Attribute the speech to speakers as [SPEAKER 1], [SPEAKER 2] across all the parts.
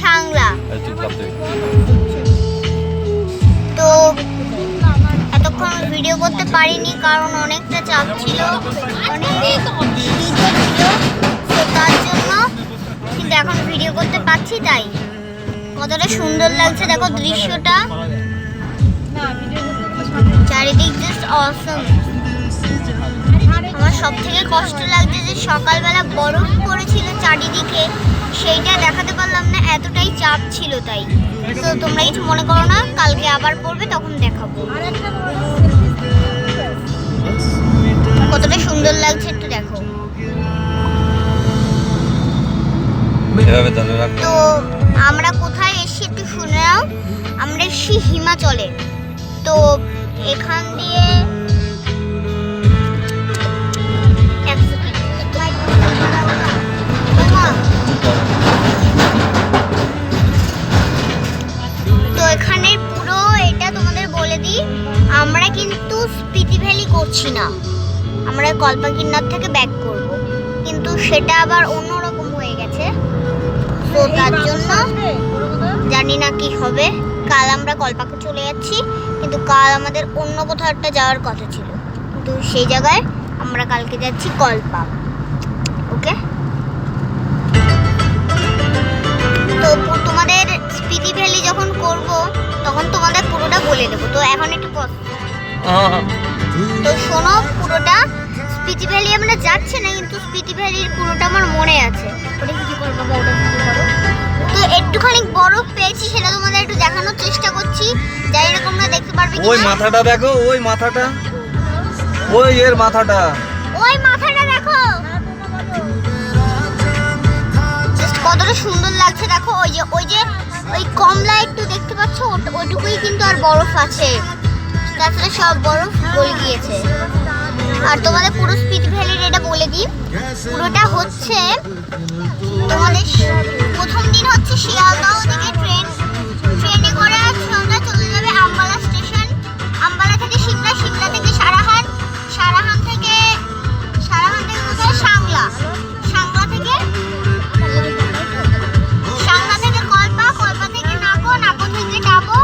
[SPEAKER 1] সাংলা। তো এতক্ষণ ভিডিও করতে পারিনি কারণ অনেকটা চাপ ছিল, অনেক ছিল, তো তার জন্য। কিন্তু এখন ভিডিও করতে পারছি, তাই কতটা সুন্দর লাগছে দেখো দৃশ্যটা, চারিদিক জাস্ট অসম। আমার সব থেকে কষ্ট লাগছে যে সকালবেলা বরফ পড়েছিল চারিদিকে, সেইটা দেখাতে পারলাম না, এতটাই চাপ ছিল তাই। তো তোমরা কিছু মনে করো না, কালকে আবার পড়বে তখন দেখাবো। কতটা সুন্দর লাগছে একটু দেখো। তো আমরা কোথায় এসেছি একটু শুনে নাও। আমরা এসেছি হিমাচলে। তো এখান দিয়ে তো এখানে পুরো এটা তোমাদের বলে দিই, আমরা কিন্তু স্পিতি ভ্যালি করছি না, আমরা কল্পকিন্নার থেকে ব্যাক করব, কিন্তু সেটা আবার অন্যরকম হয়ে গেছে। তো তার জন্য জানি না কি হবে। কাল আমরা কল্পাকে চলে যাচ্ছি, কিন্তু কাল আমাদের অন্য কোথাও একটা যাওয়ার কথা ছিল, কিন্তু সেই জায়গায় আমরা কালকে যাচ্ছি কল্পা। ওকে, তো তোমাদের স্পিতি ভ্যালি যখন করব তখন তোমাদের পুরোটা বলে দেবো। তো এখন একটু তো শোনো, পুরোটা স্পিতি ভ্যালি আমরা যাচ্ছি না, কিন্তু স্পিতি ভ্যালির পুরোটা আমার মনে আছে। ওটা কি করবো বাবা, ওটা কি করো। তো একটুখানি বরফ পেয়েছি, সেটা তোমাদের একটু দেখানোর চেষ্টা করছি, জানি না তোমরা দেখতে পারবে কিনা।
[SPEAKER 2] ওই মাথাটা দেখো, ওই মাথাটা, ওই এর মাথাটা,
[SPEAKER 1] ওই মাথাটা দেখো, জাস্ট কতটা সুন্দর লাগছে দেখো। ওই কমলা একটু দেখতে পাচ্ছ, ওইটুকুই কিন্তু আর বরফ আছে, তাছাড়া সব বরফ গলে গিয়েছে। আর তোমাদের পুরো স্পিতি ভ্যালির এটা বলে দিই, পুরোটা হচ্ছে তোমাদের প্রথম দিন হচ্ছে শিয়ালদহ থেকে ট্রেনে করে তোমরা চলে যাবে আম্বালা স্টেশন, আম্বালা থেকে সিমলা, সিমলা থেকে সারাহান, সারাহান থেকে কোথায় সাংলা, সাংলা থেকে কল্পা, কল্পা থেকে নাকো, নাকো থেকে টাবো,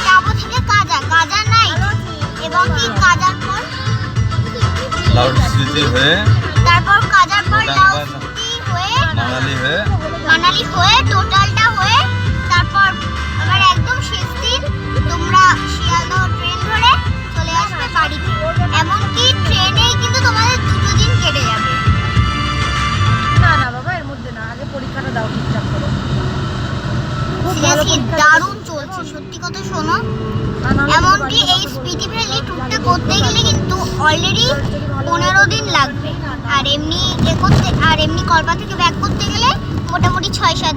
[SPEAKER 1] টাবো থেকে কাজা, কাজা নাই এবং কি কাজার পর
[SPEAKER 2] লাউডস্পিতি হয়ে,
[SPEAKER 1] তারপর কাজার পর লাউডস্পিতি হয়ে, মানালি হয়ে টোটালটা হয়ে, তারপর আবার একদম শেষ দিন তোমরা শিয়ালদহ ট্রেন ধরে চলে আসবে বাড়িতে। এমনকি ট্রেনেই কিন্তু তোমাদের 2 দিন কেটে যাবে।
[SPEAKER 3] না না বাবা, এর মধ্যে না, আগে পরীক্ষাটা দাও ঠিকঠাক করে।
[SPEAKER 1] সিরিয়াসলি দারুণ চলছে সত্যি কথা। শোনো, এমনকি এই স্পিতি ভ্যালি ট্যুরটা করতে গেলে কিন্তু অলরেডি 15 দিন লাগবে, আর এমনি কল্পা থেকে ব্যাক করতে গেলে মোটামুটি 6-7